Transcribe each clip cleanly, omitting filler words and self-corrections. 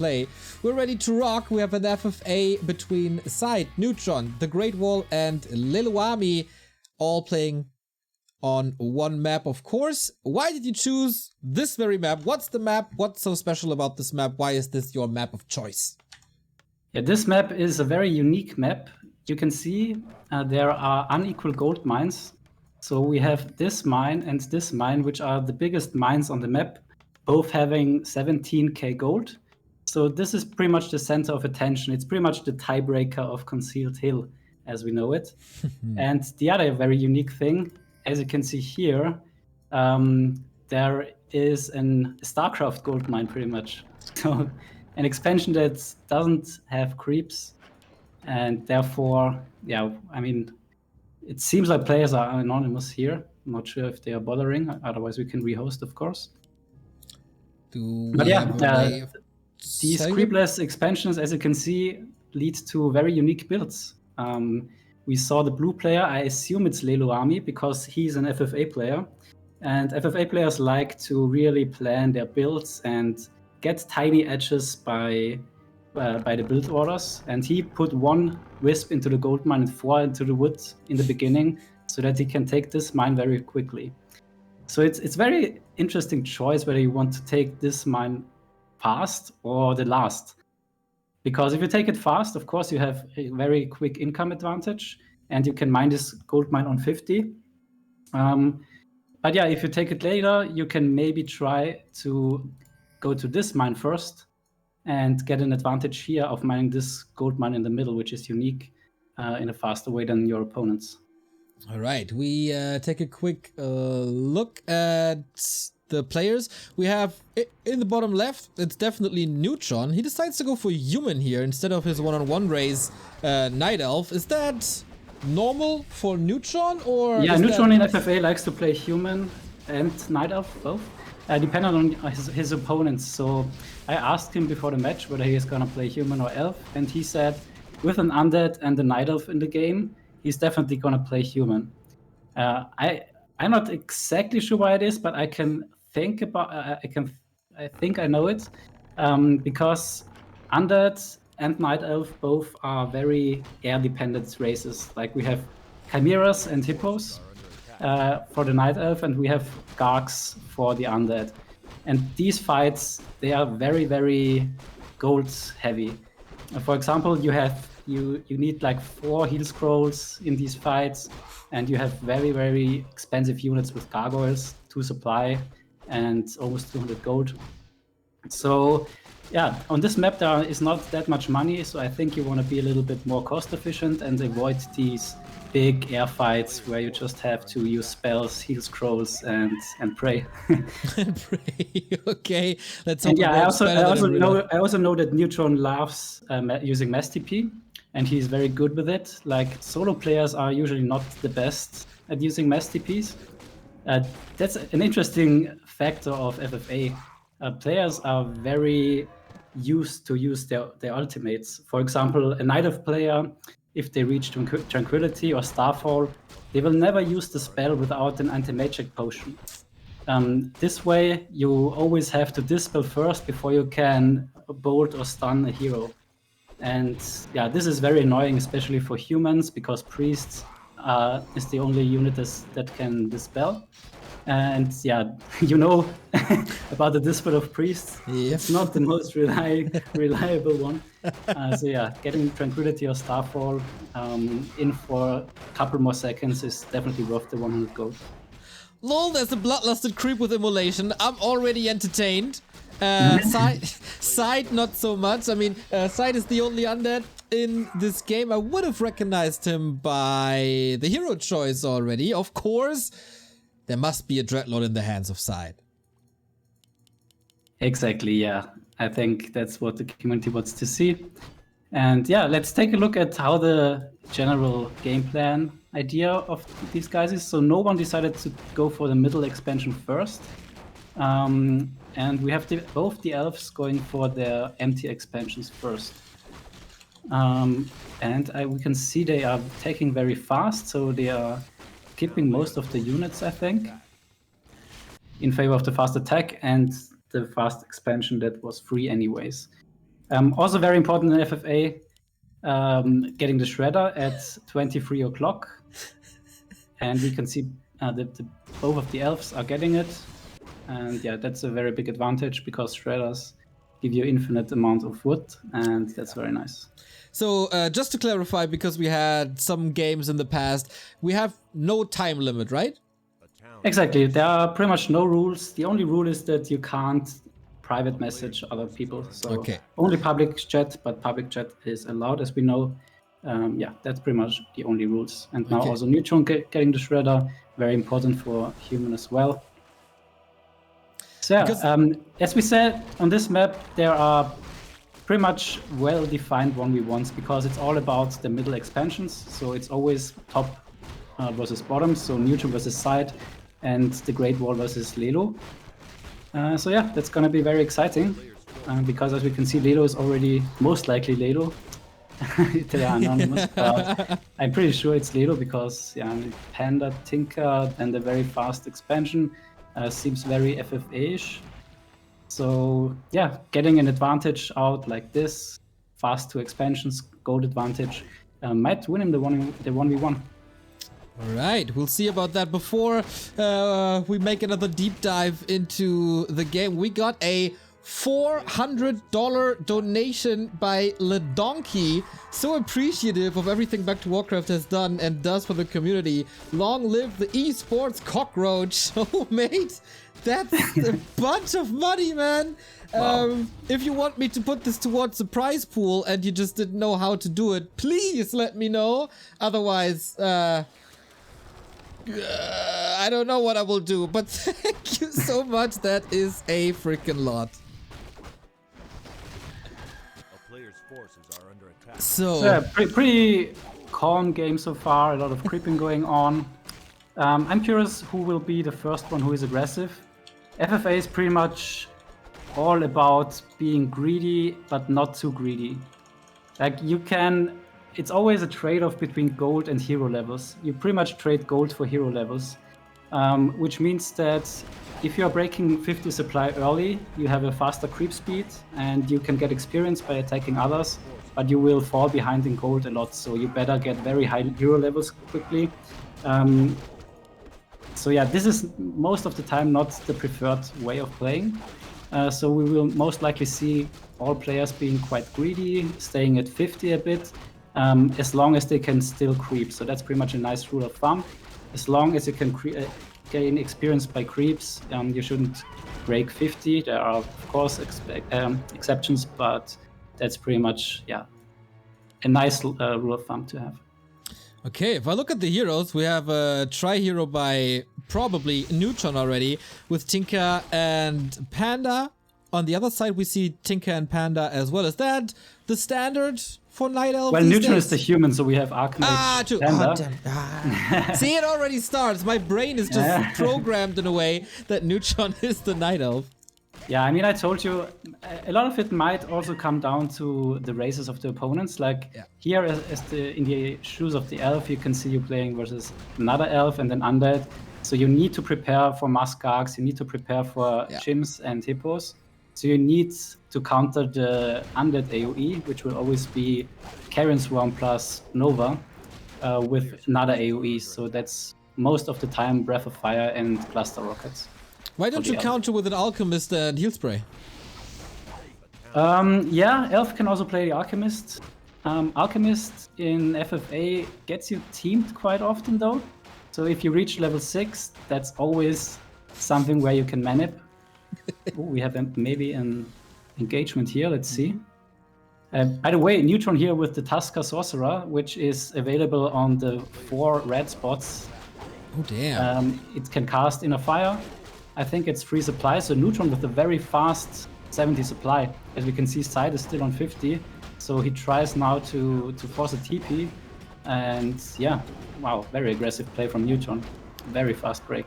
play. We're ready to rock. We have an FFA between SyDe, Neutron, The Great Wall, and Leluaami, all playing on one map, of course. Why did you choose this very map? What's the map? What's so special about this map? Why is this your map of choice? Yeah, this map is a very unique map. You can see there are unequal gold mines. So we have this mine and this mine, which are the biggest mines on the map, both having 17k gold. So this is pretty much the center of attention. It's pretty much the tiebreaker of Concealed Hill as we know it. And the other very unique thing, as you can see here, there is an StarCraft gold mine pretty much. So an expansion that doesn't have creeps, and therefore, yeah, I mean, it seems like players are anonymous here. I'm not sure if they are bothering. Otherwise, we can rehost, of course. But yeah, these creepless expansions, as you can see, lead to very unique builds. We saw the blue player. I assume it's Leluaami because he's an FFA player. And FFA players like to really plan their builds and get tiny edges by the build orders. And he put 1 wisp into the gold mine and 4 into the wood in the beginning so that he can take this mine very quickly. So it's very interesting choice whether you want to take this mine fast or the last. Because if you take it fast, of course, you have a very quick income advantage and you can mine this gold mine on 50. But yeah, if you take it later, you can maybe try to go to this mine first and get an advantage here of mining this gold mine in the middle, which is unique in a faster way than your opponents. All right, we take a quick look at the players. We have in the bottom left, it's definitely Neutron. He decides to go for human here instead of his one-on-one raise Night Elf. Is that normal for Neutron, or? Yeah, Neutron in FFA likes to play human and Night Elf both, depending on his opponents. So I asked him before the match whether he is gonna play human or elf, and he said with an undead and a Night Elf in the game, he's definitely gonna play human. I'm not exactly sure why it is, but I can think about. I think I know it, because undead and Night Elf both are very air-dependent races. Like we have chimeras and hippos for the Night Elf, and we have gargs for the undead. And these fights, they are very, very gold heavy. For example, you need like 4 heal scrolls in these fights, and you have very, very expensive units with gargoyles to supply and almost 200 gold. So yeah, on this map there is not that much money, so I think you want to be a little bit more cost efficient and avoid these big air fights where you just have to use spells, heal scrolls, and pray. And pray. Okay, let's hope. And yeah, I also know that Neutron loves using Mass TP, and he's very good with it. Like solo players are usually not the best at using Mass TPs. That's an interesting factor of FFA. Players are very used to use their ultimates. For example, a Night Elf player, if they reach Tranquility or Starfall, they will never use the spell without an anti-magic potion. This way, you always have to dispel first before you can bolt or stun a hero. And yeah, this is very annoying, especially for humans, because priests is the only unit that can dispel. And yeah, you know about the dispel of priests. Yep. It's not the most reliable one. So yeah, getting Tranquility or Starfall in for a couple more seconds is definitely worth the 100 gold. Lol, there's a bloodlusted creep with immolation. I'm already entertained. SyDe, not so much. I mean, SyDe is the only undead in this game. I would have recognized him by the hero choice already. Of course, there must be a Dreadlord in the hands of SyDe. Exactly, yeah. I think that's what the community wants to see. And yeah, let's take a look at how the general game plan idea of these guys is. So no one decided to go for the middle expansion first. And we have both the elves going for their empty expansions first. And we can see they are taking very fast, so they are keeping most of the units, I think, in favor of the fast attack and the fast expansion that was free anyways. Also very important in FFA, getting the shredder at 23 o'clock. And we can see that both of the elves are getting it. And yeah, that's a very big advantage because shredders give you infinite amount of wood, and that's very nice. So just to clarify, because we had some games in the past, we have no time limit, right? Exactly. There are pretty much no rules. The only rule is that you can't private message other people. So only public chat, but public chat is allowed, as we know. Yeah, that's pretty much the only rules. And now also Neutron getting the shredder, very important for human as well. So yeah, as we said, on this map, there are pretty much well-defined 1v1s because it's all about the middle expansions. So it's always top versus bottom, so Neutron versus SyDe, and the Great Wall versus Lelo. So yeah, that's gonna be very exciting because as we can see, Lelo is already most likely Lelo. They are anonymous, but I'm pretty sure it's Lelo because yeah, Panda, Tinker, and the very fast expansion seems very FFA-ish. So yeah, getting an advantage out like this, fast 2 expansions, gold advantage, might win him the 1v1. All right, we'll see about that. Before we make another deep dive into the game, we got a $400 donation by LeDonkey. So appreciative of everything Back to Warcraft has done and does for the community. Long live the esports cockroach. Oh, mate, that's a bunch of money, man. Wow. If you want me to put this towards the prize pool and you just didn't know how to do it, please let me know. Otherwise, I don't know what I will do, but thank you so much. That is a freaking lot. So yeah, pretty calm game so far. A lot of creeping going on. I'm curious who will be the first one who is aggressive. FFA is pretty much all about being greedy, but not too greedy. Like it's always a trade-off between gold and hero levels. You pretty much trade gold for hero levels, which means that if you're breaking 50 supply early, you have a faster creep speed and you can get experience by attacking others, but you will fall behind in gold a lot, so you better get very high hero levels quickly. So yeah, this is most of the time not the preferred way of playing. So we will most likely see all players being quite greedy, staying at 50 a bit, as long as they can still creep. So that's pretty much a nice rule of thumb. As long as you can gain experience by creeps, you shouldn't break 50. There are, of course, exceptions, but that's pretty much, yeah, a nice rule of thumb to have. Okay, if I look at the heroes, we have a tri-hero by probably Neutron already, with Tinker and Panda. On the other side, we see Tinker and Panda as well. Is that the standard for Night Elf? Well, Neutron is the human, so we have Archmage, Panda. See, it already starts. My brain is just programmed in a way that Neutron is the Night Elf. Yeah, I mean, I told you, a lot of it might also come down to the races of the opponents. Like here, in the shoes of the elf, you can see you playing versus another elf and then undead. So you need to prepare for Muskarks, you need to prepare for chimps and hippos. So you need to counter the undead AoE, which will always be Carrion Swarm plus Nova with another AoE. So that's most of the time Breath of Fire and Cluster Rockets. Why don't you counter with an Alchemist and Heal Spray? Yeah, Elf can also play the Alchemist. Alchemist in FFA gets you teamed quite often though. So if you reach level 6, that's always something where you can manip. We have maybe an engagement here, let's see. By the way, Neutron here with the Tusker Sorcerer, which is available on the 4 red spots. Oh damn. It can cast Inner Fire. I think it's free supply, so Neutron with a very fast 70 supply. As we can see, SyDe is still on 50, so he tries now to force a TP. And yeah, wow, very aggressive play from Neutron. Very fast break.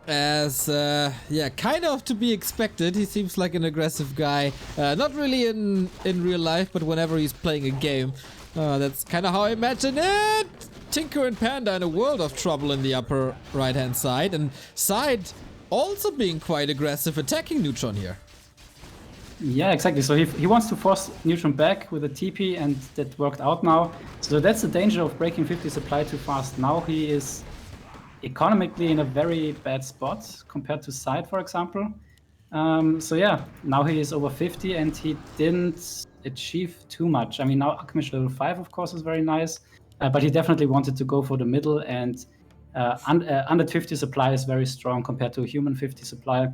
As, kind of to be expected. He seems like an aggressive guy. Not really in real life, but whenever he's playing a game. That's kind of how I imagine it. Tinker and Panda in a world of trouble in the upper right-hand side. And SyDe also being quite aggressive, attacking Neutron here. Yeah, exactly. So he wants to force Neutron back with a TP, and that worked out now. So that's the danger of breaking 50 supply too fast. Now he is economically in a very bad spot compared to SyDe, for example. So yeah, now he is over 50 and he didn't achieve too much. I mean, now Alchemist level 5, of course, is very nice, but he definitely wanted to go for the middle, and under 50 supply is very strong compared to a human 50 supply.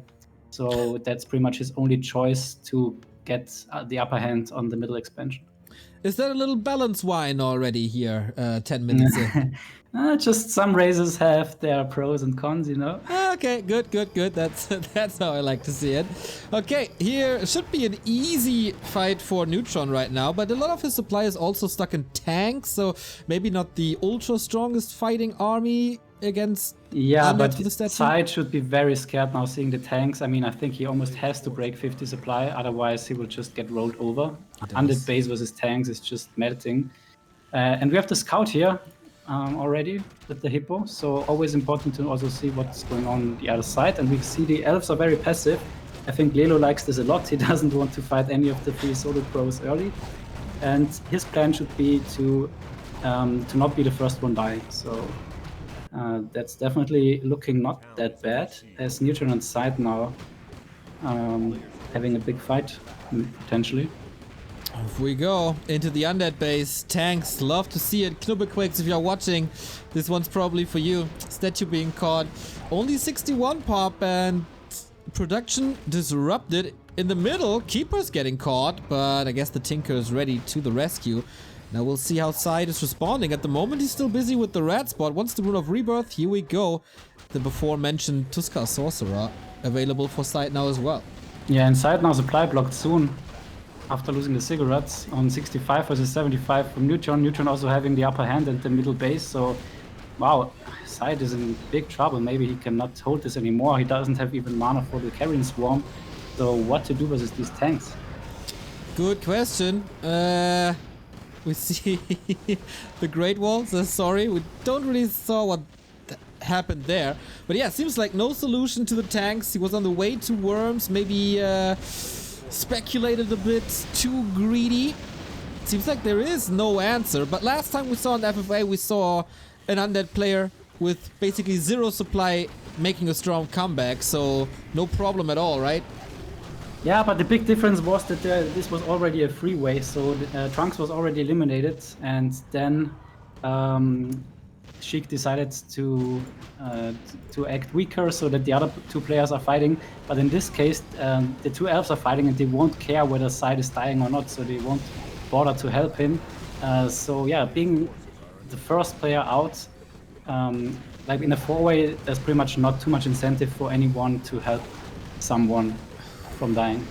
So that's pretty much his only choice to get the upper hand on the middle expansion. Is that a little balance wine already here, 10 minutes in? Just some races have their pros and cons, you know. Okay, good. That's how I like to see it. Okay, here should be an easy fight for Neutron right now, but a lot of his supply is also stuck in tanks, so maybe not the ultra strongest fighting army against. Yeah, but SyDe should be very scared now seeing the tanks. I mean, I think he almost has to break 50 supply, otherwise he will just get rolled over. Undead base versus tanks is just melting. And we have the scout here already with the hippo, so always important to also see what's going on the other side. And we see the elves are very passive. I think Lelo likes this a lot. He doesn't want to fight any of the 3 solo pros early. And his plan should be to not be the first one dying. So that's definitely looking not that bad, as Neutron and SyDe now having a big fight, potentially. Off we go into the undead base. Tanks, love to see it. Knubbelquakes, if you're watching, this one's probably for you. Statue being caught. Only 61 pop and production disrupted. In the middle, Keeper's getting caught, but I guess the Tinker is ready to the rescue. Now we'll see how SyDe is responding. At the moment, he's still busy with the red spot. Once the Rune of Rebirth, here we go. The before mentioned Tuskar Sorcerer available for SyDe now as well. Yeah, and SyDe now supply blocked soon after losing the cigarettes on 65 versus 75 from Neutron. Neutron also having the upper hand and the middle base. So, wow, SyDe is in big trouble. Maybe he cannot hold this anymore. He doesn't have even mana for the Carrion Swarm. So, what to do versus these tanks? Good question. We see the Great Wall says sorry. We don't really saw what happened there. But yeah, seems like no solution to the tanks. He was on the way to Worms. Maybe speculated a bit too greedy. Seems like there is no answer. But last time we saw in FFA, we saw an undead player with basically 0 supply making a strong comeback. So no problem at all, right? Yeah, but the big difference was that this was already a freeway, so Trunks was already eliminated, and then Sheik decided to act weaker so that the other 2 players are fighting. But in this case, the 2 elves are fighting, and they won't care whether SyDe is dying or not, so they won't bother to help him. So yeah, being the first player out, like in a 4-way, there's pretty much not too much incentive for anyone to help someone from dying.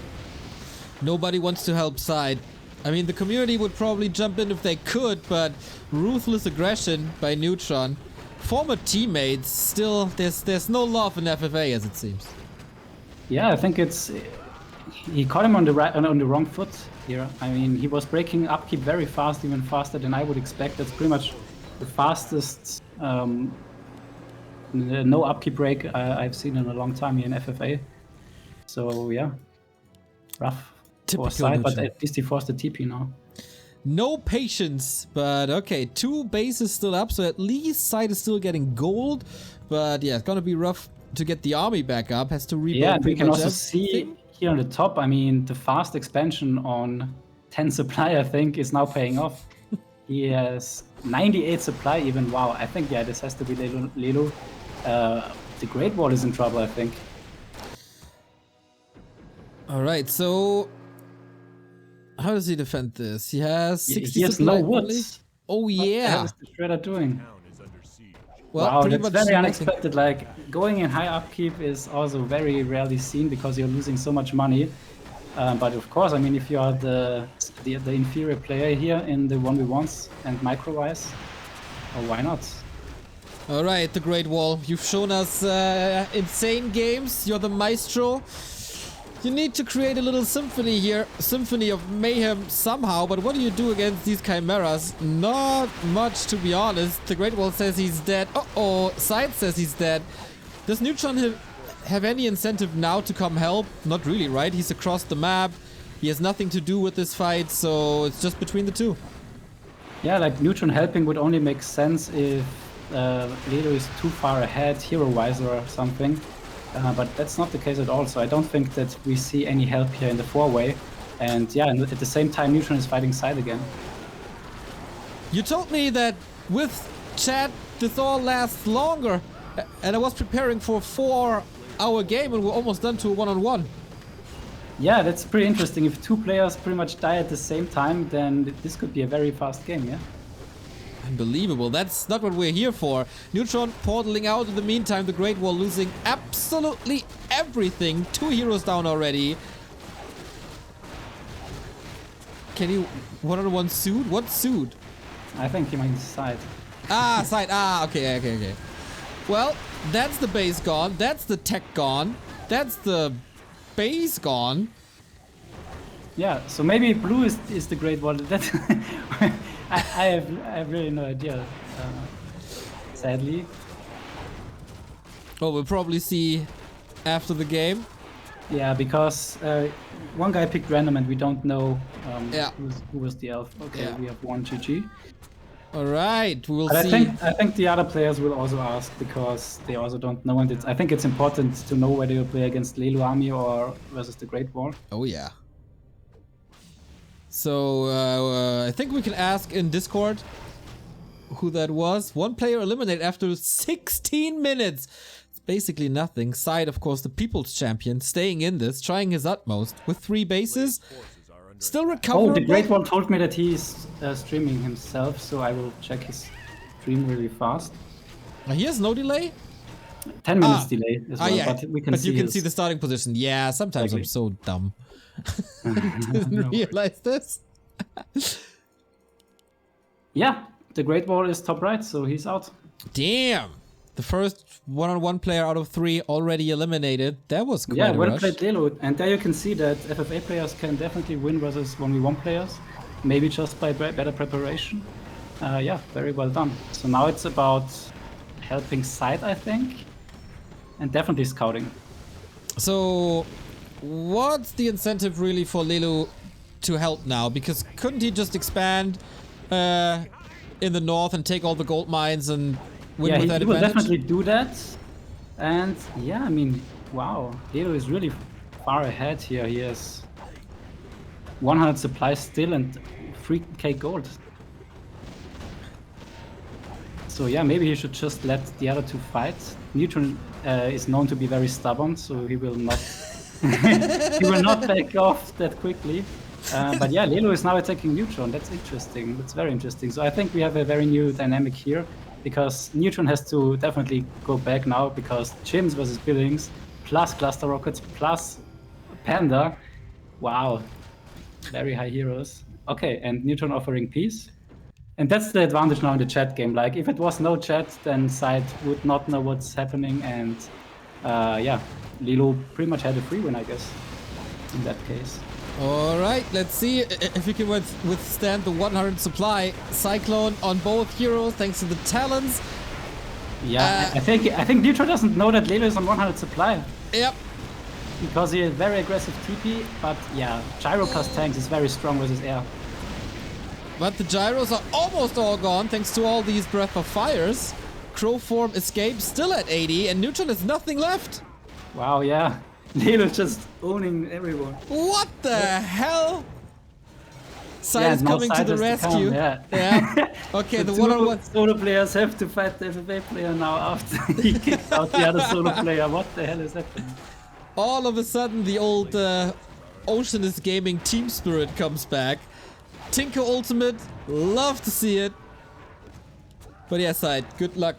Nobody wants to help SyDe. I mean, the community would probably jump in if they could, but ruthless aggression by Neutron. Former teammates, still, there's no love in FFA as it seems. Yeah, I think he caught him on the wrong foot here. I mean, he was breaking upkeep very fast, even faster than I would expect. That's pretty much the fastest no upkeep break I've seen in a long time here in FFA. So yeah, rough for SyDe, but at least he forced the TP now. No patience, but okay, 2 bases still up, so at least SyDe is still getting gold. But yeah, it's gonna be rough to get the army back up. Has to rebuild. Yeah, and we can also see here on the top, I mean, the fast expansion on 10 supply, I think, is now paying off. He has 98 supply even. Wow, I think, yeah, this has to be Lelo. The Great Wall is in trouble, I think. Alright, so how does he defend this? He has 60 He has no wood. Oh yeah. What is the Shredder doing? Well, wow, that's very unexpected. Like, going in high upkeep is also very rarely seen because you're losing so much money. But of course, I mean, if you are the inferior player here in the 1v1s and micro-wise, well, why not? Alright, the Great Wall. You've shown us insane games. You're the maestro. You need to create a little symphony here. Symphony of mayhem somehow. But what do you do against these chimeras? Not much, to be honest. The Great Wall says he's dead. Uh-oh. SyDe says he's dead. Does Neutron have any incentive now to come help? Not really, right? He's across the map. He has nothing to do with this fight, so it's just between the two. Yeah, like Neutron helping would only make sense if Lelo is too far ahead, hero-wise or something. But that's not the case at all, so I don't think that we see any help here in the four-way. And yeah, and at the same time, Neutron is fighting SyDe again. You told me that with chat, this all lasts longer. And I was preparing for a 4-hour game and we're almost done to a one-on-one. Yeah, that's pretty interesting. If two players pretty much die at the same time, then this could be a very fast game, yeah? Unbelievable. That's not what we're here for. Neutron portaling out in the meantime. The Great Wall losing absolutely everything. 2 heroes down already. Can you one-on-one suit? What suit? I think he might SyDe. Ah, SyDe. Ah, okay. Well, that's the base gone. That's the tech gone. That's the base gone. Yeah, so maybe blue is the Great Wall. That I have really no idea. Sadly. Oh, we'll probably see after the game. Yeah, because one guy picked random and we don't know who was the elf. Okay, Yeah. we have one GG. All right, we'll But see. I think the other players will also ask because they also don't know, and I think it's important to know whether you play against Leluaami or versus the Great Wall. Oh yeah. So I think we can ask in Discord who that was. One player eliminated after 16 minutes. It's basically nothing. SyDe, of course, the People's Champion, staying in this, trying his utmost with 3 bases. Still recoverable. Oh, the Great Wall told me that he's streaming himself, so I will check his stream really fast. He has no delay? 10 minutes delay as well, yeah. but we can but see you can see the starting position. Yeah, sometimes I'm so dumb. Didn't realize this. Yeah, the Great Wall is top right, so he's out. Damn. The first one-on-one player out of 3 already eliminated. That was quite Yeah, a well rush. played, Lelo. And there you can see that FFA players can definitely win versus 1v1 players. Maybe just by better preparation. Yeah, very well done. So now it's about helping SyDe, I think. And definitely scouting. So, what's the incentive really for Lelu to help now? Because couldn't he just expand in the north and take all the gold mines and win with that he will advantage? definitely do that. And yeah, I mean, wow, Lelu is really far ahead here. He has 100 supplies still and 3k gold. So yeah, maybe he should just let the other two fight. Neutron is known to be very stubborn, so he will not he will not back off that quickly. But yeah, Lelo is now attacking Neutron. That's interesting. That's very interesting. So I think we have a very new dynamic here because Neutron has to definitely go back now because Chimps versus Billings plus Cluster Rockets plus Panda. Wow, very high heroes. Okay, and Neutron offering peace. And that's the advantage now in the chat game. Like, if it was no chat, then SyDe would not know what's happening. And yeah, Lelo pretty much had a free win, I guess, in that case. All right, let's see if we can withstand the 100 supply. Cyclone on both heroes thanks to the talents. Yeah, I think Neutron doesn't know that Lelo is on 100 supply. Yep. Because he has very aggressive TP, but yeah, Gyro plus tanks is very strong versus air. But the gyros are almost all gone thanks to all these Breath of Fires. Crow form escape still at 80 and Neutron has nothing left. Wow, yeah. Lelo just owning everyone. What the hell? SyDe Yeah, is now coming to SyDe the has to rescue. come, Yeah. Okay, the one-on-one. Solo players have to fight the FFA player now after he kicked out the other solo player. What the hell is happening? All of a sudden, the old Oceanist Gaming team spirit comes back. Tinker Ultimate, love to see it. But yeah, SyDe, good luck.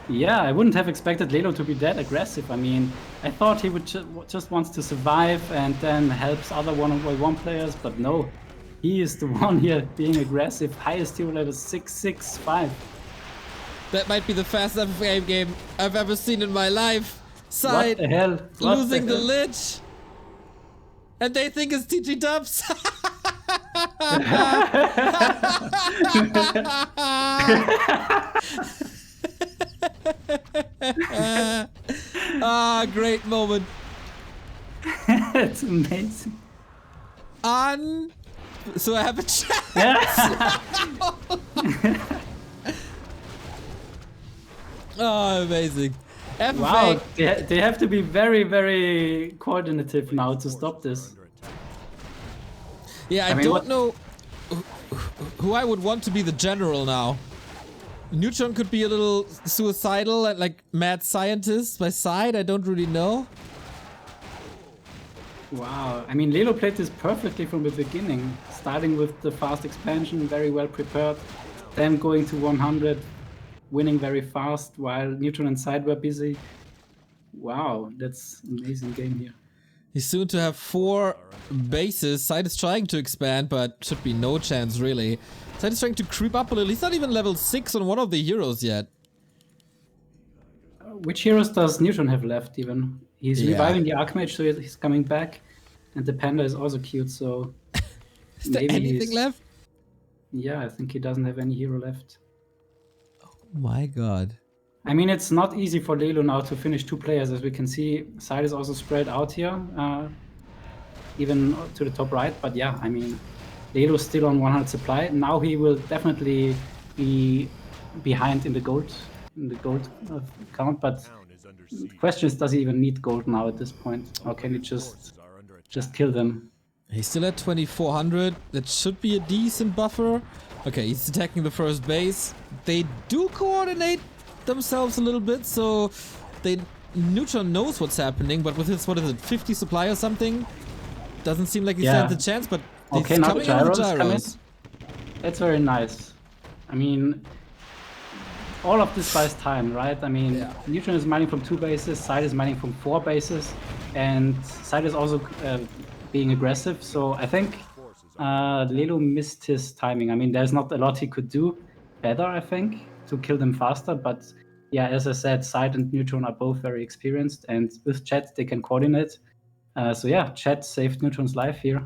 Yeah, I wouldn't have expected Lelo to be that aggressive. I mean, I thought he would just wants to survive and then helps other one-on-one players, but no. He is the one here being aggressive. Highest hero level 665. That might be the fastest FFA game I've ever seen in my life. SyDe What the hell? What losing the the Lich. And they think it's TG Dubs. Ah, great moment. It's amazing. on. So I have a chance. Oh, amazing. FFA. Wow, they have to be very, very coordinative now to stop this. Yeah, I mean, don't know who I would want to be the general now. Neutron could be a little suicidal and like mad scientist by side. I don't really know. Wow, I mean, Lelo played this perfectly from the beginning, starting with the fast expansion, very well prepared, then going to 100, winning very fast while Neutron and SyDe were busy. Wow, that's an amazing game here. He's soon to have 4 bases. SyDe is trying to expand, but should be no chance really. SyDe is trying to creep up a little. He's not even level 6 on one of the heroes yet. Which heroes does Neutron have left even? He's reviving the Archmage, so he's coming back. And the Panda is also cute, so... Is there anything left? Yeah, I think he doesn't have any hero left. Oh my god. I mean, it's not easy for Lelo now to finish 2 players. As we can see, SyDe is also spread out here, even to the top right. But yeah, I mean, Lelo's still on 100 supply. Now he will definitely be behind in the gold count. But the question is, does he even need gold now at this point, or can he just kill them? He's still at 2400. That should be a decent buffer. Okay, he's attacking the first base. They do coordinate themselves a little bit, so Neutron knows what's happening, but with his, what is it, 50 supply or something, doesn't seem like he stands a chance, but okay, now the gyros. That's very nice. I mean, all of this buys time, right? I mean, Neutron is mining from 2 bases, SyDe is mining from 4 bases, and SyDe is also being aggressive, so I think Lelo missed his timing. I mean, there's not a lot he could do better, I think, to kill them faster, but yeah, as I said, SyDe and Neutron are both very experienced, and with chat they can coordinate. So yeah, chat saved Neutron's life here.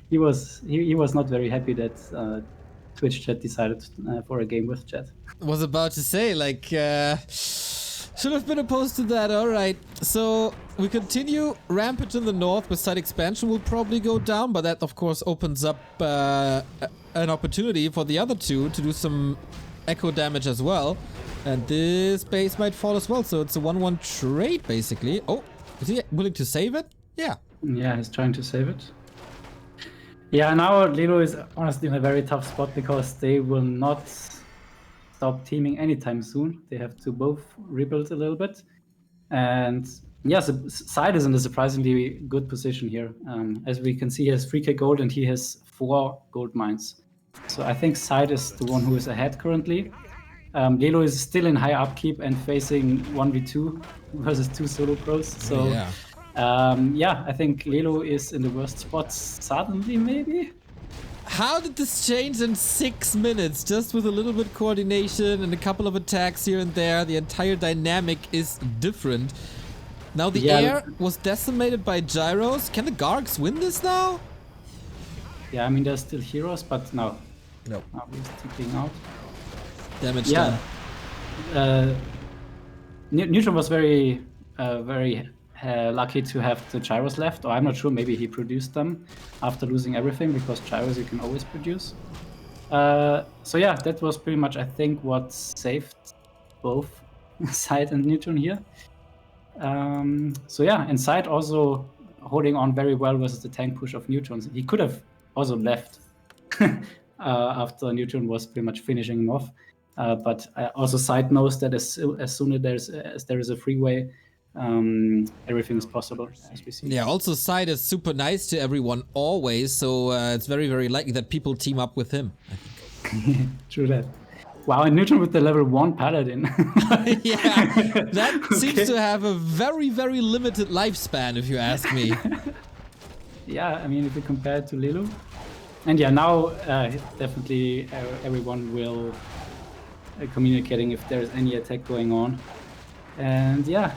he was not very happy that Twitch chat decided for a game with chat. Was about to say, like, should have been opposed to that. All right, so we continue. Rampage in the north with SyDe expansion will probably go down, but that of course opens up an opportunity for the other 2 to do some echo damage as well. And this base might fall as well, so it's a 1-1 trade basically. Oh, is he willing to save it? Yeah. Yeah, he's trying to save it. Yeah, now Lelo is honestly in a very tough spot because they will not stop teaming anytime soon. They have to both rebuild a little bit. And yes, SyDe is in a surprisingly good position here. As we can see, he has 3k gold and he has 4 gold mines. So I think SyDe is the one who is ahead currently. Lelo is still in high upkeep and facing 1v2 versus 2 solo pros. So yeah, I think Lelo is in the worst spot suddenly, maybe? How did this change in 6 minutes? Just with a little bit of coordination and a couple of attacks here and there, the entire dynamic is different. Now the air was decimated by gyros. Can the Gargs win this now? Yeah, I mean, there's still heroes, but no. No. He's ticking out. Damage done. Neutron was very lucky to have the gyros left, or I'm not sure, maybe he produced them after losing everything, because gyros you can always produce. So yeah, that was pretty much, I think, what saved both SyDe and Neutron here. So yeah, and SyDe also holding on very well versus the tank push of Neutron. He could have also left after Neutron was pretty much finishing him off. But also SyDe knows that as soon as there is a freeway, everything is possible, as we see. Yeah, also SyDe is super nice to everyone always, so it's very, very likely that people team up with him. True that. Wow, and Neutron with the level 1 Paladin. Yeah, that seems to have a very, very limited lifespan, if you ask me. Yeah, I mean, if you compare it to Lelo. And yeah, now definitely everyone will communicating if there's any attack going on. And yeah,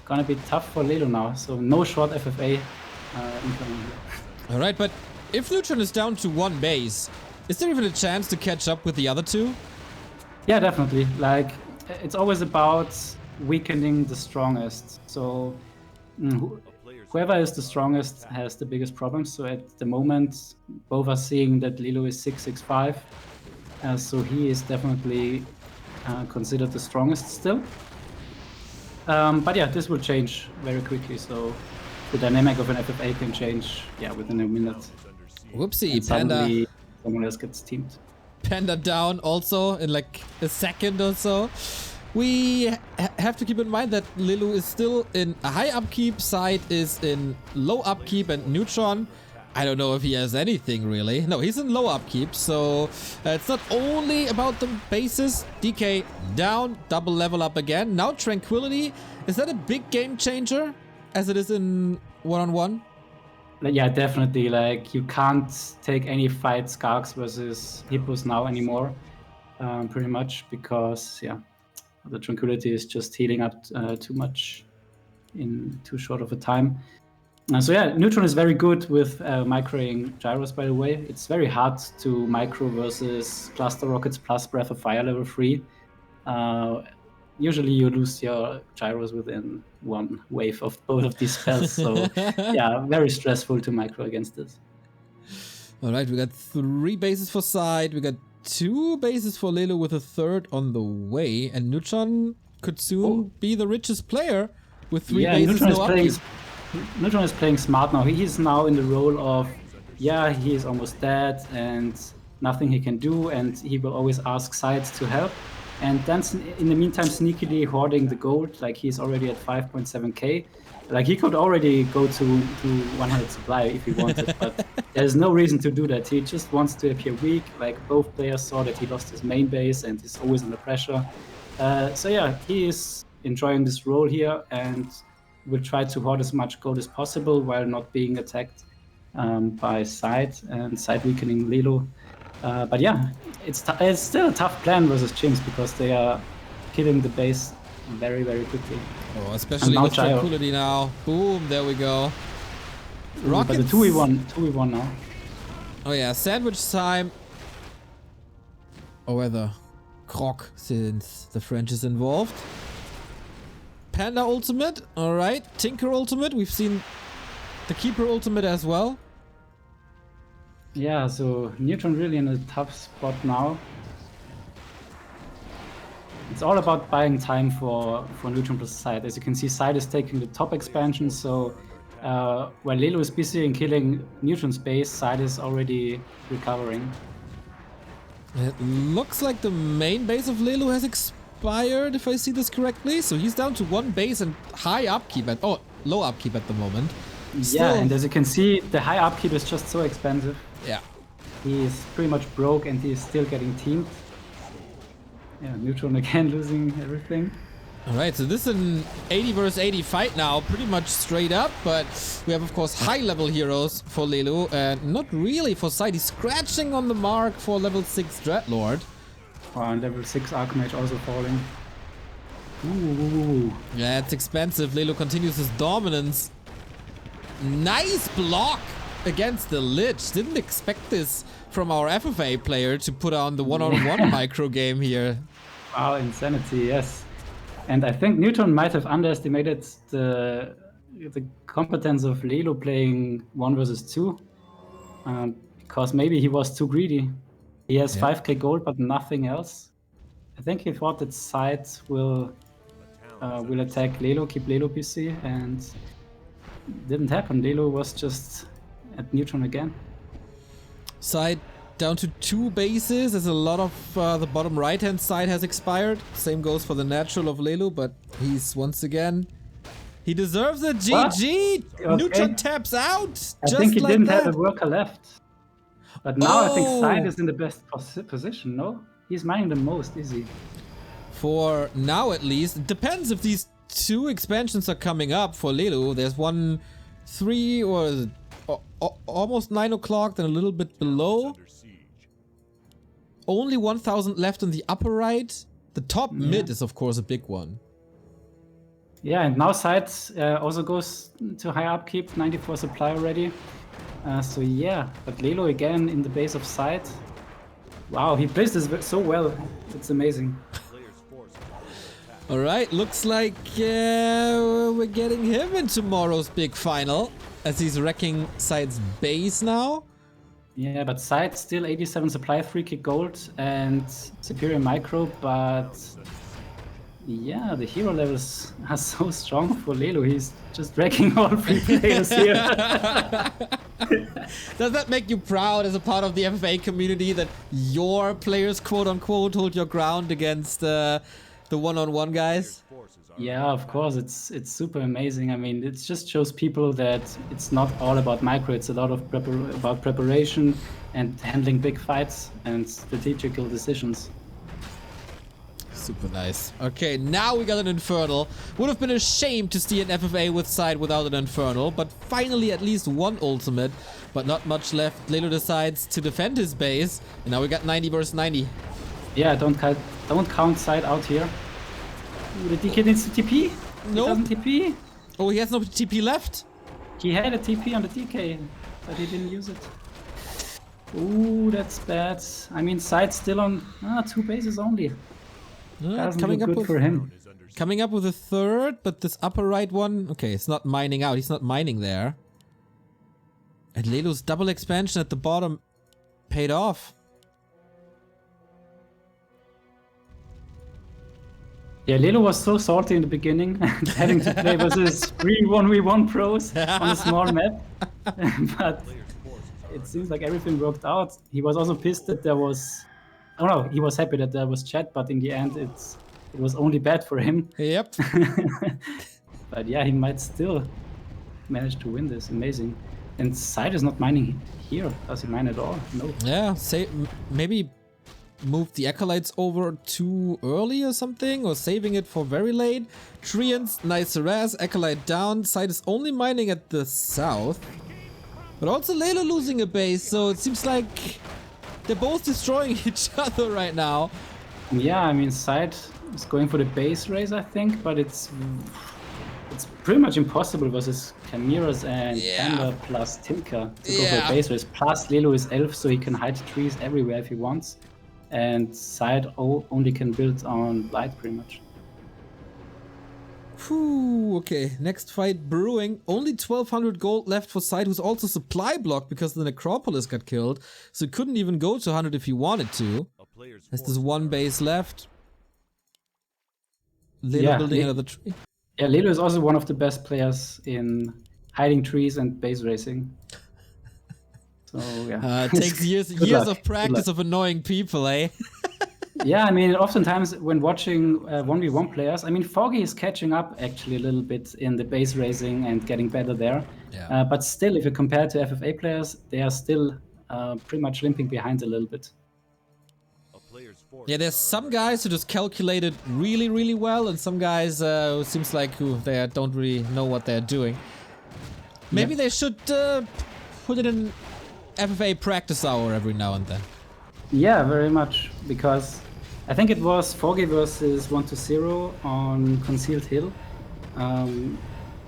gonna be tough for Lelo now, so no short FFA incoming here. Alright, but if Neutron is down to 1 base, is there even a chance to catch up with the other 2? Yeah, definitely. Like, it's always about weakening the strongest. So whoever is the strongest has the biggest problems. So at the moment, both are seeing that Lelu is 665. So he is definitely considered the strongest still. But yeah, this will change very quickly. So the dynamic of an FFA can change, yeah, within a minute. Whoopsie, And Panda. suddenly someone else gets teamed. Panda down also in like a second or so. We have to keep in mind that Lelu is still in a high upkeep, SyDe is in low upkeep, and Neutron, I don't know if he has anything really. No, he's in low upkeep, so it's not only about the bases. DK down, double level up again. Now Tranquility, is that a big game changer as it is in one-on-one? Yeah, definitely. Like, you can't take any fight Skarks versus Hippos now anymore, pretty much, because yeah, the Tranquility is just healing up too much in too short of a time. So yeah, Neutron is very good with microing gyros, by the way. It's very hard to micro versus cluster rockets plus Breath of Fire level 3. Usually you lose your gyros within one wave of both of these spells. So yeah, very stressful to micro against this. All right, we got 3 bases for SyDe. We got 2 bases for Lelu with a 3rd on the way. And Neutron could soon be the richest player with 3 bases, no upkeep. Neutron is playing smart now. He's now in the role of, yeah, he is almost dead and nothing he can do. And he will always ask SyDe to help. And then in the meantime, sneakily hoarding the gold. Like, he's already at 5.7k. Like, he could already go to 100 supply if he wanted, but there's no reason to do that. He just wants to appear weak. Like, both players saw that he lost his main base and he's always under pressure. So yeah, he is enjoying this role here and will try to hoard as much gold as possible while not being attacked by SyDe and SyDe weakening Lelu. But yeah, it's still a tough plan versus Chimps because they are killing the base very, very quickly. Oh, especially with Tranquility now. Boom, there we go. Rockets. But the 2v1 now. Oh yeah, sandwich time. Or rather, Croc, since the French is involved. Panda ultimate, alright. Tinker ultimate, we've seen the Keeper ultimate as well. Yeah, so Neutron really in a tough spot now. It's all about buying time for Neutron plus SyDe. As you can see, SyDe is taking the top expansion, so while Lelu is busy in killing Neutron's base, SyDe is already recovering. It looks like the main base of Lelu has expired, if I see this correctly. So he's down to 1 base and high upkeep at low upkeep at the moment. Yeah, and as you can see, the high upkeep is just so expensive. Yeah. He is pretty much broke and he is still getting teamed. Yeah, Neutron again losing everything. Alright, so this is an 80 versus 80 fight now, pretty much straight up, but we have of course high level heroes for Lelu and not really for SyDe. He's scratching on the mark for level 6 Dreadlord. Oh, and level 6 Archmage also falling. Ooh. Yeah, it's expensive. Lelu continues his dominance. Nice block against the Lich. Didn't expect this from our FFA player to put on the one-on-one micro game here. Wow, insanity, yes. And I think Neutron might have underestimated the competence of Lelu playing 1 versus 2. Because maybe he was too greedy. He has 5k gold, but nothing else. I think he thought that SyDe will attack Lelu, keep Lelu busy, and didn't happen. Lelu was just at Neutron again. SyDe down to 2 bases, as a lot of the bottom right-hand side has expired. Same goes for the natural of Lelu, but he's once again... He deserves a GG! Okay. Neutron taps out! I think he didn't have a worker left. But now I think SyDe is in the best position, no? He's mining the most, is he? For now at least. It depends if these 2 expansions are coming up for Lelu. There's 1, 3 or almost 9 o'clock, then a little bit below. Only 1,000 left on the upper right. The top mid is of course a big one. Yeah, and now SyDe also goes to high upkeep, 94 supply already. So yeah, but Lelu again in the base of SyDe. Wow, he plays this so well. It's amazing. Alright, looks like we're getting him in tomorrow's big final, as he's wrecking SyDe's base now. Yeah, but SyDe still 87 supply, 3 kick gold, and superior micro, but yeah, the hero levels are so strong for Lelu. He's just wrecking all 3 players here. Does that make you proud as a part of the FFA community that your players, quote unquote, hold your ground against the one-on-one guys? Yeah, of course, it's super amazing. I mean, it just shows people that it's not all about micro. It's a lot of about preparation and handling big fights and strategical decisions. Super nice. Okay, now we got an Infernal. Would have been a shame to see an FFA with SyDe without an Infernal, but finally at least one ultimate, but not much left. Lelu decides to defend his base, and now we got 90 versus 90. Yeah, don't count SyDe out here. Ooh, the DK needs to TP. No. He doesn't TP. Oh, he has no TP left? He had a TP on the DK, but he didn't use it. Ooh, that's bad. I mean, SyDe's still on 2 bases only. Coming up good for him. Coming up with a third, but this upper right one, okay, it's not mining out. He's not mining there. And Lelu's double expansion at the bottom paid off. Yeah, Lelu was so salty in the beginning, having to play versus 3 1v1 pros on a small map. But it seems like everything worked out. He was also pissed that there was... Oh no, he was happy that there was chat, but in the end it was only bad for him. Yep. But yeah, he might still manage to win this. Amazing. And SyDe is not mining here. Does he mine at all? No. Yeah, maybe move the Acolytes over too early or something, or saving it for very late. Treants, nice harass, Acolyte down. SyDe is only mining at the south. But also Lelu losing a base, so it seems like they're both destroying each other right now. Yeah, I mean, SyDe is going for the base race, I think, but it's pretty much impossible versus Chimeras and Panda plus Tinker to go for a base race. Plus, Lelu is elf, so he can hide trees everywhere if he wants. And SyDe only can build on light, pretty much. Whew, okay, next fight brewing. Only 1200 gold left for SyDe, who's also supply blocked because the Necropolis got killed. So he couldn't even go to 100 if he wanted to. There's this one base left. Lelu building another tree. Yeah, Lelu is also one of the best players in hiding trees and base racing. So yeah. It takes years of practice of annoying people, eh? Yeah, I mean, oftentimes when watching 1v1 players, I mean, Foggy is catching up actually a little bit in the base racing and getting better there. Yeah. But still, if you compare to FFA players, they are still pretty much limping behind a little bit. Yeah, there's some guys who just calculate it really, really well, and some guys who seems like they don't really know what they're doing. Maybe they should put it in FFA practice hour every now and then. Yeah, very much, because I think it was Foggy versus 1-0 on Concealed Hill,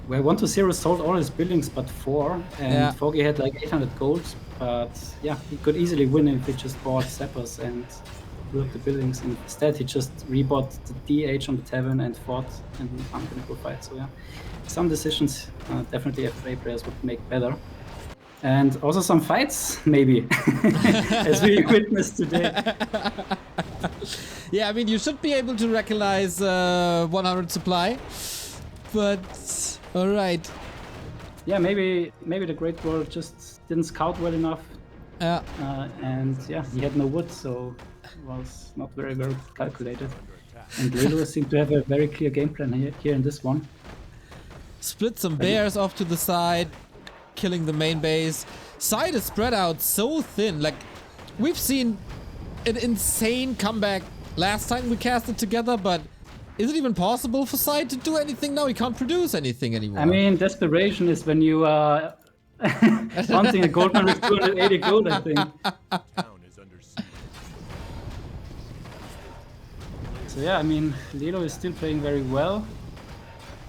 where 1-0 sold all his buildings but 4, and Foggy had like 800 gold, but yeah, he could easily win if he just bought Zappers and blew up the buildings. Instead, he just rebought the DH on the Tavern and fought in an unwinnable fight. So yeah, some decisions definitely FFA players would make better. And also some fights, maybe, as we witnessed today. Yeah, I mean, you should be able to recognize 100 supply, but alright. Yeah, maybe the Great World just didn't scout well enough. Yeah. And yeah, he had no wood, so it was not very well calculated. And Lelu seemed to have a very clear game plan here in this one. Split some bears off to the side, killing the main base. SyDe is spread out so thin. Like, we've seen an insane comeback last time we cast it together, but is it even possible for SyDe to do anything now? He can't produce anything anymore. I mean, desperation is when you are hunting a gold mine with 280 gold, I think. So yeah, I mean, Lelu is still playing very well.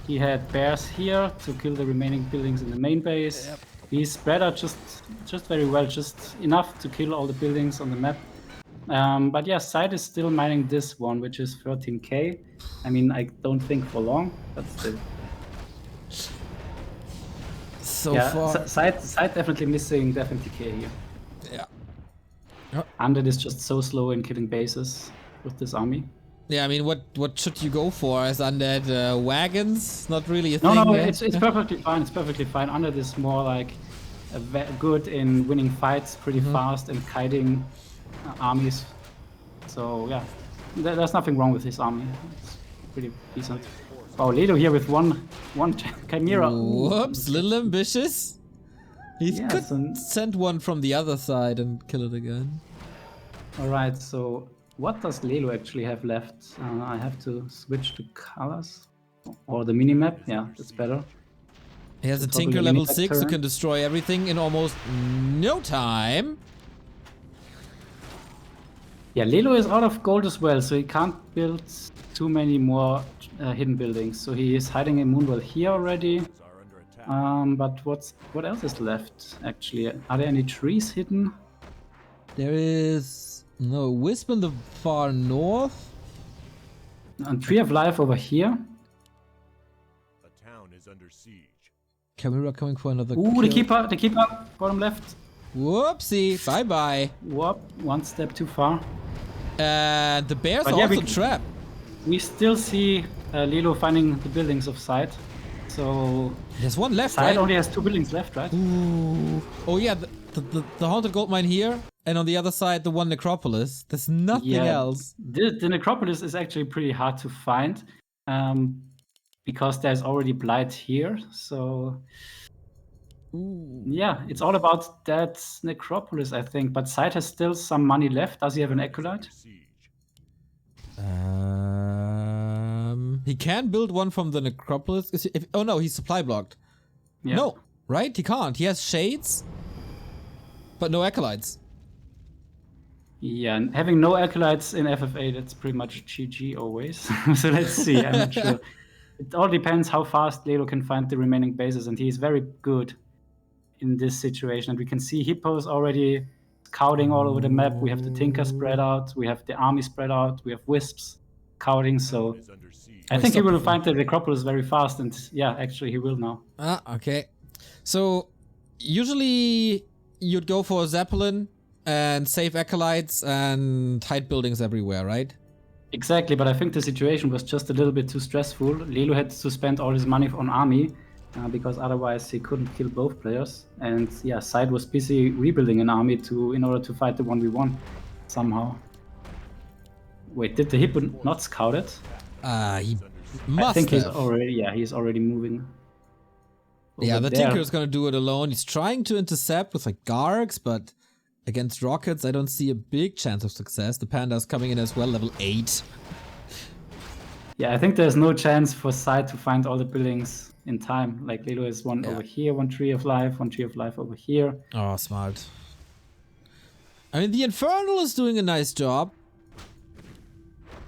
He had bears here to kill the remaining buildings in the main base. Yep. He spread out just very well, just enough to kill all the buildings on the map. But yeah, SyDe is still mining this one, which is 13k. I mean, I don't think for long, but still. So yeah, far, SyDe definitely missing 70k here. yeah. Undead is just so slow in killing bases with this army. Yeah, I mean, what should you go for as undead? Wagons? Not really a No, thing. no, it's perfectly fine. It's perfectly fine. Undead is more like good in winning fights pretty fast and kiting armies. So yeah, there's nothing wrong with his army. It's pretty decent. Wow, Ledo here with one Chimera. Whoops, little ambitious. He Yeah, could so- send one from the other side and kill it again. All right, so what does Lelo actually have left? I have to switch to colors or the minimap. Yeah, that's better. He has a Probably Tinker a level mini 6 who turn. can destroy everything in almost no time. Yeah, Lelo is out of gold as well, so he can't build too many more hidden buildings. So he is hiding a moonwell here already. But what else is left actually? Are there any trees hidden? There is no Wisp in the far north. And Tree of Life over here. A town is under siege. Chimera coming for another Ooh, the kill. keeper, bottom left. Whoopsie, bye bye. Whoop, one step too far. And the bears But are yeah, also trapped. We still see Lelo finding the buildings of SyDe. So There's one left, SyDe right? only has 2 buildings left, right? Ooh. Oh yeah, the haunted gold mine here, and on the other side the one necropolis. There's nothing else. The necropolis is actually pretty hard to find because there's already blight here. So Ooh. yeah, it's all about that necropolis, I think. But SyDe has still some money left. Does he have an acolyte? Siege. He can build one from the necropolis. Oh no, he's supply blocked. Yeah. No, right? He can't. He has shades, but no acolytes. Yeah, and having no acolytes in FFA, that's pretty much GG always. So let's see. I'm not sure. It all depends how fast Lelo can find the remaining bases, and he's very good in this situation. And we can see hippos already scouting all over the map. We have the Tinker spread out. We have the army spread out. We have wisps scouting. So Is under siege. I think he will find the necropolis very fast. And yeah, actually he will now. Ah, okay. So usually you'd go for a Zeppelin and save acolytes and hide buildings everywhere, right? Exactly, but I think the situation was just a little bit too stressful. Lelo had to spend all his money on army because otherwise he couldn't kill both players. And yeah, SyDe was busy rebuilding an army in order to fight the 1v1 somehow. Wait, did the hippo not scout it? He must I think have. he's already moving. Yeah, over the there. Tinker is gonna do it alone. He's trying to intercept with like Gargs, but against rockets, I don't see a big chance of success. The Panda's coming in as well, level 8. Yeah, I think there's no chance for SyDe to find all the buildings in time. Like Lelo has one over here, one Tree of Life over here. Oh, smart. I mean, the Infernal is doing a nice job.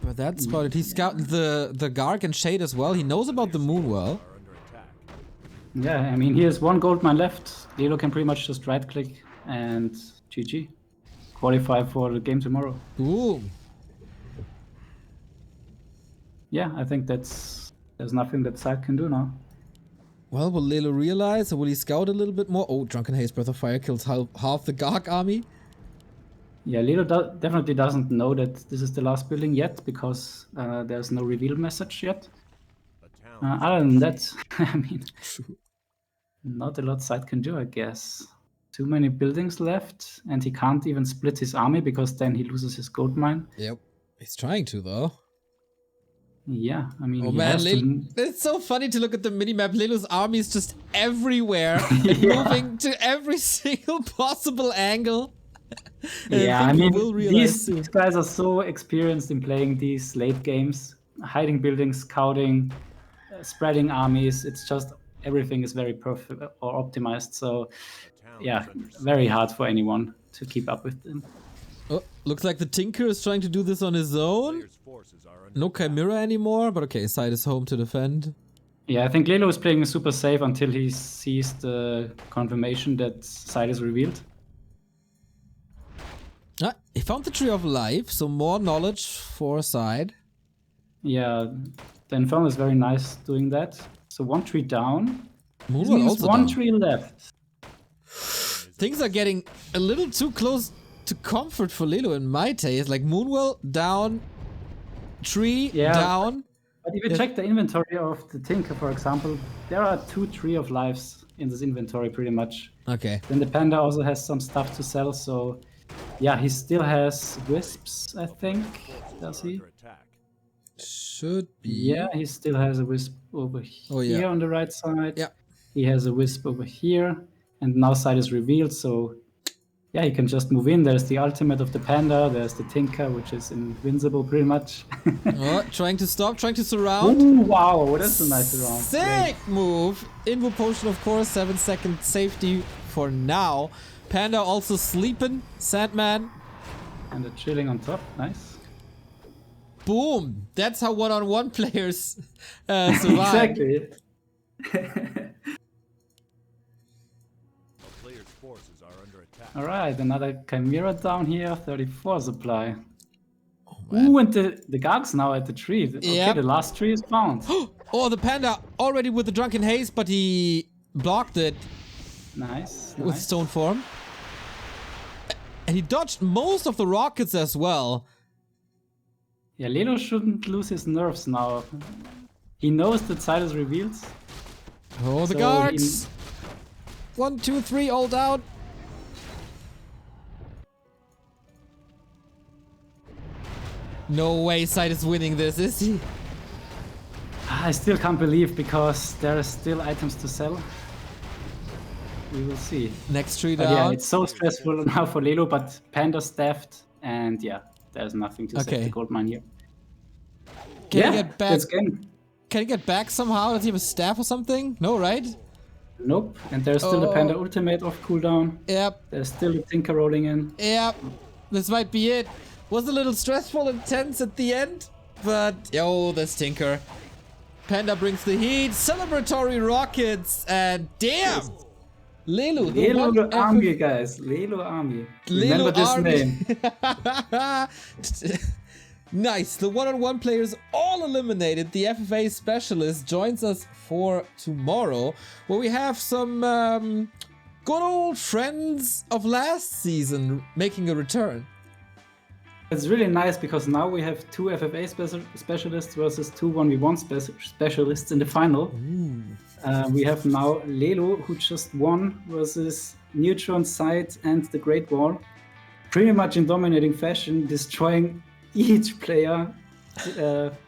But that's about it. He's scouting the Garg and Shade as well. He knows about the Moonwell. Are under attack. Yeah, I mean, he has one gold mine left. Lelo can pretty much just right click and GG. Qualify for the game tomorrow. Ooh. Yeah, I think there's nothing that SyDe can do now. Well, will Lelo realize, or will he scout a little bit more? Oh, Drunken Haze Breath of Fire kills half the Garg army. Yeah, Lelo definitely doesn't know that this is the last building yet because there's no reveal message yet. A town. Other than that, I mean, not a lot SyDe can do, I guess. Too many buildings left, and he can't even split his army because then he loses his gold mine. Yep. He's trying to, though. Yeah, I mean, Oh he man, has to... it's so funny to look at the minimap. Lelo's army is just everywhere, and moving to every single possible angle. And Yeah, I think he mean, will realize these guys are so experienced in playing these late games, hiding buildings, scouting, spreading armies. It's just everything is very perfect or optimized. So, yeah, very hard for anyone to keep up with them. Oh, looks like the Tinker is trying to do this on his own. Players' forces are under No Chimera anymore, but okay, SyDe is home to defend. Yeah, I think Lelo is playing super safe until he sees the confirmation that SyDe is revealed. He found the Tree of Life, so more knowledge for SyDe. Yeah, the Infernal is very nice doing that. So 1 tree down. Moonwell Means also 1 down. tree left. Things are getting a little too close to comfort for Lelu in my taste. Like Moonwell down, tree down. But if you check the inventory of the Tinker, for example, there are 2 Tree of Lives in this inventory pretty much. Okay. Then the Panda also has some stuff to sell, so yeah, he still has Wisps, I think. Does he? Under attack. Should be. Yeah, he still has a Wisp over here yeah. on the right side. Yeah. He has a Wisp over here, and now SyDe is revealed, so yeah, he can just move in. There's the ultimate of the Panda, there's the Tinker, which is invincible pretty much. Oh, trying to stop, trying to surround. Ooh, wow, that's a nice surround. Sick move. Invo potion, of course, 7-second safety for now. Panda also sleeping. Sandman. And the chilling on top, nice. Boom. That's how one-on-one players survive. Exactly. Player's forces are under attack. Alright, another Chimera down here, 34 supply. Ooh, and the Garg's now at the tree. Okay, Yep. the last tree is found. Oh, the Panda already with the Drunken Haze, but he blocked it Nice. with nice. Stone Form. And he dodged most of the rockets as well. Yeah, Lelu shouldn't lose his nerves now. He knows that SyDe is revealed. Oh, the So guards! 1, 2, 3, all down. No way SyDe is winning this, is he? I still can't believe because there are still items to sell. We will see. Next tree But down. yeah, it's so stressful now for Lelu, but Panda staffed, and yeah, there's nothing to save the gold mine here. Can he get back? That's game. Can he get back somehow? Does he have a staff or something? No, right? Nope. And there's still the Panda ultimate off cooldown. Yep. There's still the Tinker rolling in. Yep. This might be it. Was a little stressful and tense at the end, but yo, this Tinker. Panda brings the heat, celebratory rockets, and damn! Lelu, the Leluaami, guys. Leluaami. Remember this name. Nice. The one-on-one players all eliminated. The FFA specialist joins us for tomorrow, where we have some good old friends of last season making a return. It's really nice because now we have 2 FFA specialists versus 2 1v1 specialists in the final. We have now Lelu, who just won versus Neutron, SyDe, and the Great Wall. Pretty much in dominating fashion, destroying each player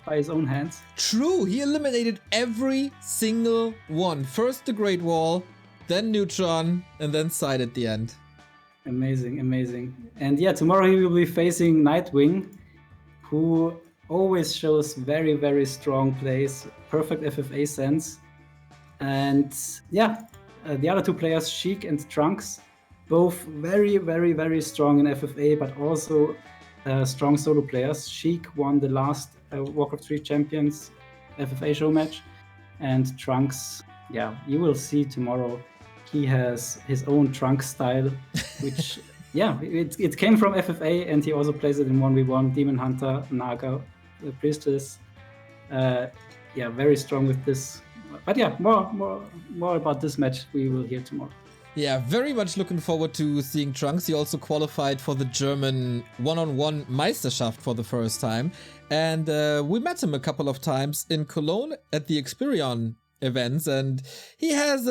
by his own hands. True, he eliminated every single one. First the Great Wall, then Neutron, and then SyDe at the end. Amazing, amazing. And yeah, tomorrow he will be facing Nightwing, who always shows very, very strong plays, perfect FFA sense. And yeah, the other 2 players, Sheik and Trunks, both very, very, very strong in FFA, but also strong solo players. Sheik won the last Warcraft 3 Champions FFA show match, and Trunks, yeah, you will see tomorrow. He has his own Trunks style, which, yeah, it came from FFA, and he also plays it in 1v1, Demon Hunter, Naga, Priestess. Yeah, very strong with this. But yeah, more about this match we will hear tomorrow. Yeah, very much looking forward to seeing Trunks. He also qualified for the German one-on-one Meisterschaft for the first time. And we met him a couple of times in Cologne at the Experion events. And he has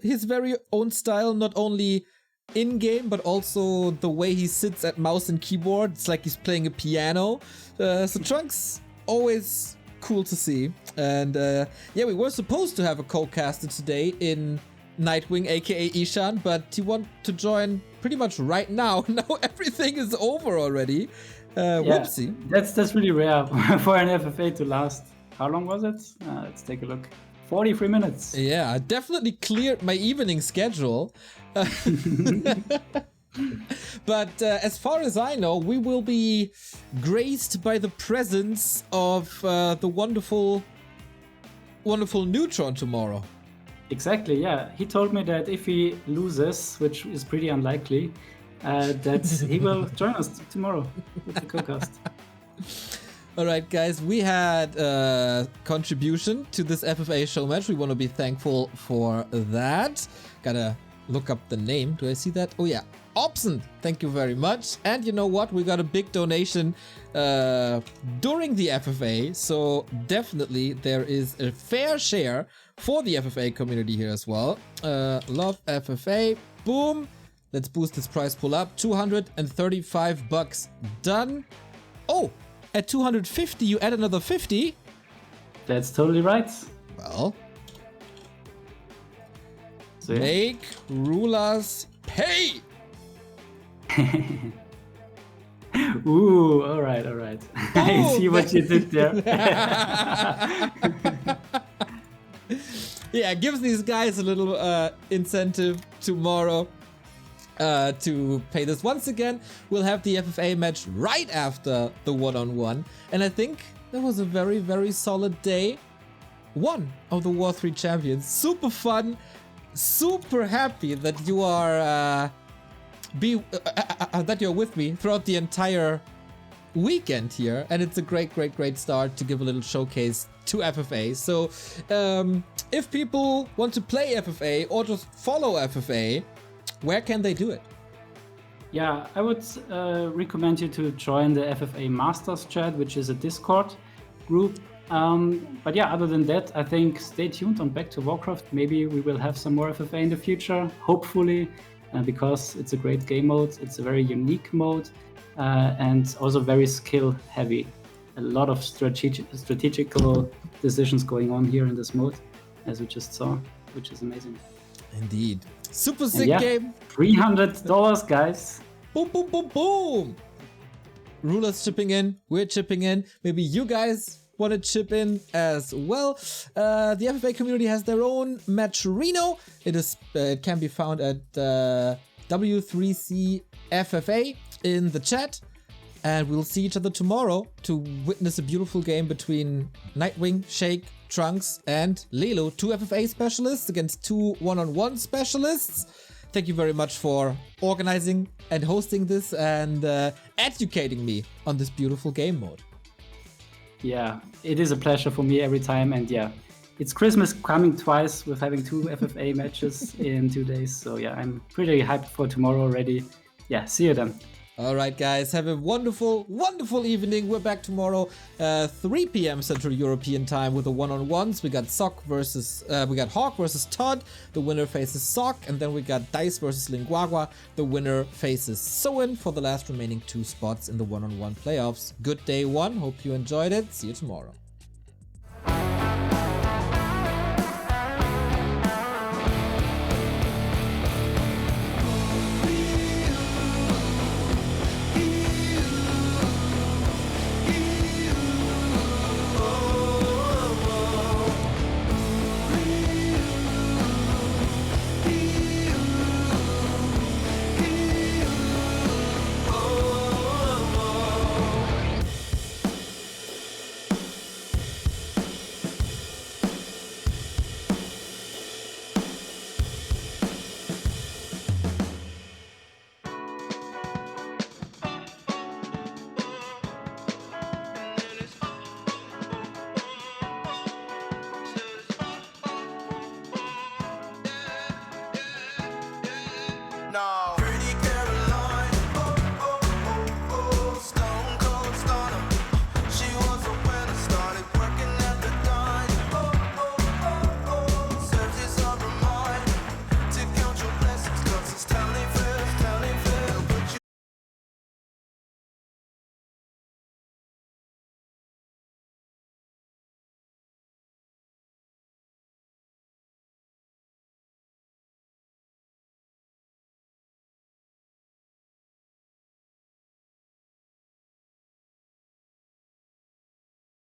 his very own style, not only in-game, but also the way he sits at mouse and keyboard. It's like he's playing a piano. So Trunks, always cool to see. And yeah, we were supposed to have a co-caster today in Nightwing, aka Ishan, but he wanted to join pretty much right now. Now everything is over already. Whoopsie. That's really rare for an FFA to last. How long was it? Let's take a look. 43 minutes. Yeah, I definitely cleared my evening schedule. But as far as I know, we will be graced by the presence of the wonderful Neutron tomorrow. Exactly, yeah. He told me that if he loses, which is pretty unlikely, that he will join us tomorrow with the co-cast. All right, guys, we had a contribution to this FFA show match. We want to be thankful for that. Gotta look up the name. Do I see that? Oh, yeah. Opson, thank you very much. And you know what? We got a big donation during the FFA. So definitely there is a fair share for the FFA community here as well. Love FFA. Boom. Let's boost this prize pool up. $235 done. Oh, at 250, you add another 50. That's totally right. Well, So, yeah. make Rulaz pay. Ooh, all right. I see what you did there. Yeah, gives these guys a little incentive tomorrow to pay this. Once again, we'll have the FFA match right after the one-on-one. And I think that was a very, very solid day. One of the W3Champions. Super fun. Super happy that you are that you're with me throughout the entire weekend here, and it's a great start to give a little showcase to FFA. So if people want to play FFA or just follow FFA, where can they do it? Yeah, I would recommend you to join the FFA Masters chat, which is a Discord group. But yeah, other than that, I think stay tuned on Back to Warcraft. Maybe we will have some more FFA in the future, hopefully, because it's a great game mode. It's a very unique mode and also very skill heavy. A lot of strategical decisions going on here in this mode, as we just saw, which is amazing. Indeed. Super sick game. $300, guys. Boom, boom, boom, boom. Rulers chipping in. We're chipping in. Maybe you guys want to chip in as well. The FFA community has their own matcherino. It can be found at W3CFFA in the chat. And we'll see each other tomorrow to witness a beautiful game between Nightwing, Shake, Trunks, and Lelo. 2 FFA specialists against 2 one-on-one specialists. Thank you very much for organizing and hosting this and educating me on this beautiful game mode. Yeah, it is a pleasure for me every time. And yeah, it's Christmas coming twice with having 2 FFA matches in 2 days. So yeah, I'm pretty hyped for tomorrow already. Yeah, see you then. All right, guys, have a wonderful, wonderful evening. We're back tomorrow, 3 p.m. Central European time with the one-on-ones. We got Hawk versus Todd. The winner faces Sock, and then we got Dice versus Linguagua. The winner faces Soen for the last remaining 2 spots in the one-on-one playoffs. Good day 1. Hope you enjoyed it. See you tomorrow.